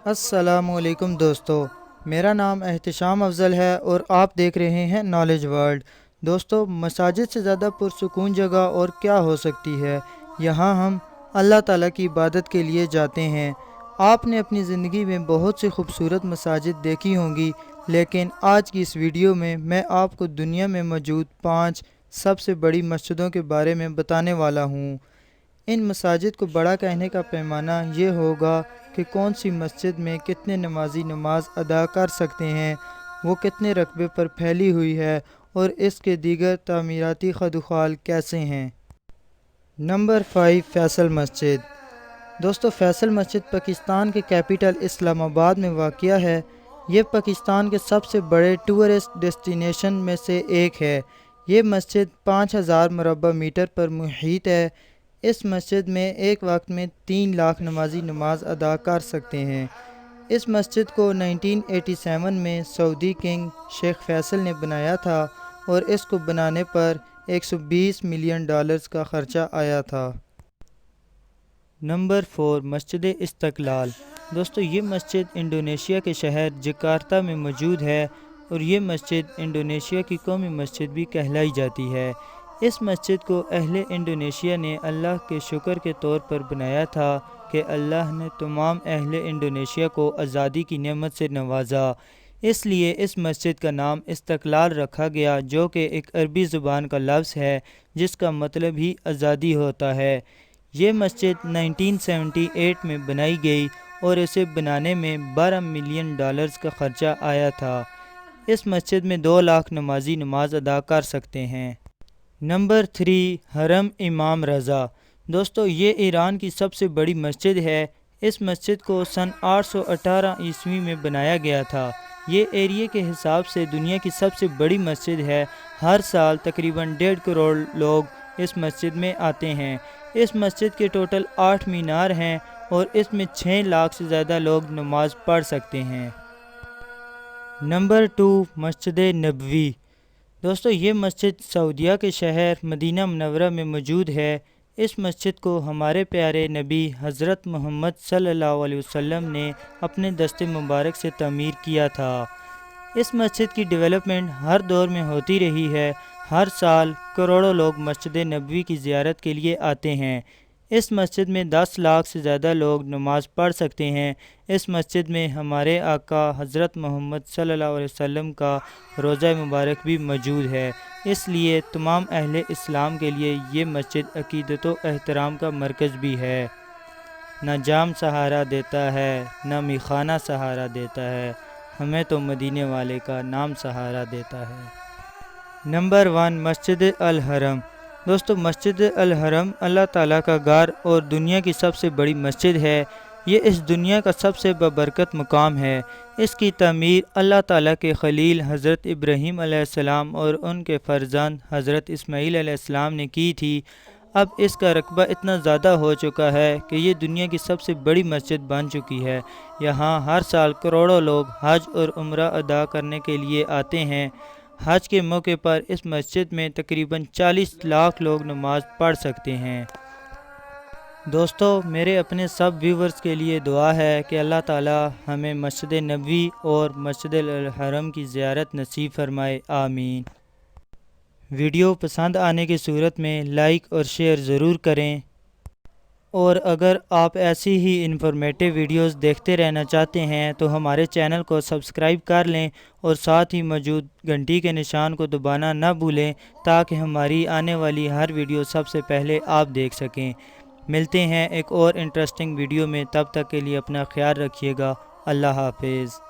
السلام علیکم دوستو، میرا نام احتشام افضل ہے اور آپ دیکھ رہے ہیں نالج ورلڈ۔ دوستو، مساجد سے زیادہ پرسکون جگہ اور کیا ہو سکتی ہے؟ یہاں ہم اللہ تعالیٰ کی عبادت کے لیے جاتے ہیں۔ آپ نے اپنی زندگی میں بہت سی خوبصورت مساجد دیکھی ہوں گی، لیکن آج کی اس ویڈیو میں آپ کو دنیا میں موجود 5 سب سے بڑی مسجدوں کے بارے میں بتانے والا ہوں۔ ان مساجد کو بڑا کہنے کا پیمانہ یہ ہوگا کہ کون سی مسجد میں کتنے نمازی نماز ادا کر سکتے ہیں، وہ کتنے رقبے پر پھیلی ہوئی ہے اور اس کے دیگر تعمیراتی خدوخال کیسے ہیں۔ نمبر 5، فیصل مسجد۔ دوستو، فیصل مسجد پاکستان کے کیپٹل اسلام آباد میں واقع ہے۔ یہ پاکستان کے سب سے بڑے ٹورسٹ ڈیسٹینیشن میں سے ایک ہے۔ یہ مسجد 5000 مربع میٹر پر محیط ہے۔ اس مسجد میں ایک وقت میں 3 لاکھ نمازی نماز ادا کر سکتے ہیں۔ اس مسجد کو 1987 میں سعودی کنگ شیخ فیصل نے بنایا تھا اور اس کو بنانے پر $120 ملین کا خرچہ آیا تھا۔ نمبر 4، مسجد استقلال۔ دوستو، یہ مسجد انڈونیشیا کے شہر جکارتا میں موجود ہے اور یہ مسجد انڈونیشیا کی قومی مسجد بھی کہلائی جاتی ہے۔ اس مسجد کو اہل انڈونیشیا نے اللہ کے شکر کے طور پر بنایا تھا کہ اللہ نے تمام اہل انڈونیشیا کو آزادی کی نعمت سے نوازا، اس لیے اس مسجد کا نام استقلال رکھا گیا، جو کہ ایک عربی زبان کا لفظ ہے جس کا مطلب ہی آزادی ہوتا ہے۔ یہ مسجد 1978 میں بنائی گئی اور اسے بنانے میں $12 ملین کا خرچہ آیا تھا۔ اس مسجد میں 2 لاکھ نمازی نماز ادا کر سکتے ہیں۔ نمبر 3، حرم امام رضا۔ دوستو، یہ ایران کی سب سے بڑی مسجد ہے۔ اس مسجد کو سن 818 عیسوی میں بنایا گیا تھا۔ یہ ایریے کے حساب سے دنیا کی سب سے بڑی مسجد ہے۔ ہر سال تقریباً 1.5 کروڑ لوگ اس مسجد میں آتے ہیں۔ اس مسجد کے ٹوٹل 8 مینار ہیں اور اس میں 6 لاکھ سے زیادہ لوگ نماز پڑھ سکتے ہیں۔ نمبر 2، مسجد نبوی۔ دوستو، یہ مسجد سعودیہ کے شہر مدینہ منورہ میں موجود ہے۔ اس مسجد کو ہمارے پیارے نبی حضرت محمد صلی اللہ علیہ وسلم نے اپنے دست مبارک سے تعمیر کیا تھا۔ اس مسجد کی ڈیولپمنٹ ہر دور میں ہوتی رہی ہے۔ ہر سال کروڑوں لوگ مسجد نبوی کی زیارت کے لیے آتے ہیں۔ اس مسجد میں 10 لاکھ سے زیادہ لوگ نماز پڑھ سکتے ہیں۔ اس مسجد میں ہمارے آقا حضرت محمد صلی اللہ علیہ وسلم کا روضہ مبارک بھی موجود ہے، اس لیے تمام اہل اسلام کے لیے یہ مسجد عقیدت و احترام کا مرکز بھی ہے۔ نہ جام سہارا دیتا ہے، نہ میخانہ سہارا دیتا ہے، ہمیں تو مدینے والے کا نام سہارا دیتا ہے۔ نمبر 1، مسجد الحرم۔ دوستو، مسجد الحرم اللہ تعالیٰ کا گھر اور دنیا کی سب سے بڑی مسجد ہے۔ یہ اس دنیا کا سب سے بابرکت مقام ہے۔ اس کی تعمیر اللہ تعالیٰ کے خلیل حضرت ابراہیم علیہ السلام اور ان کے فرزند حضرت اسماعیل علیہ السلام نے کی تھی۔ اب اس کا رقبہ اتنا زیادہ ہو چکا ہے کہ یہ دنیا کی سب سے بڑی مسجد بن چکی ہے۔ یہاں ہر سال کروڑوں لوگ حج اور عمرہ ادا کرنے کے لیے آتے ہیں۔ حج کے موقع پر اس مسجد میں تقریباً 40 لاکھ لوگ نماز پڑھ سکتے ہیں۔ دوستو، میرے اپنے سب ویورز کے لیے دعا ہے کہ اللہ تعالی ہمیں مسجد نبوی اور مسجد الحرم کی زیارت نصیب فرمائے، آمین۔ ویڈیو پسند آنے کی صورت میں لائک اور شیئر ضرور کریں، اور اگر آپ ایسی ہی انفارمیٹیو ویڈیوز دیکھتے رہنا چاہتے ہیں تو ہمارے چینل کو سبسکرائب کر لیں اور ساتھ ہی موجود گھنٹی کے نشان کو دبانا نہ بھولیں تاکہ ہماری آنے والی ہر ویڈیو سب سے پہلے آپ دیکھ سکیں۔ ملتے ہیں ایک اور انٹرسٹنگ ویڈیو میں، تب تک کے لیے اپنا خیال رکھیے گا۔ اللہ حافظ۔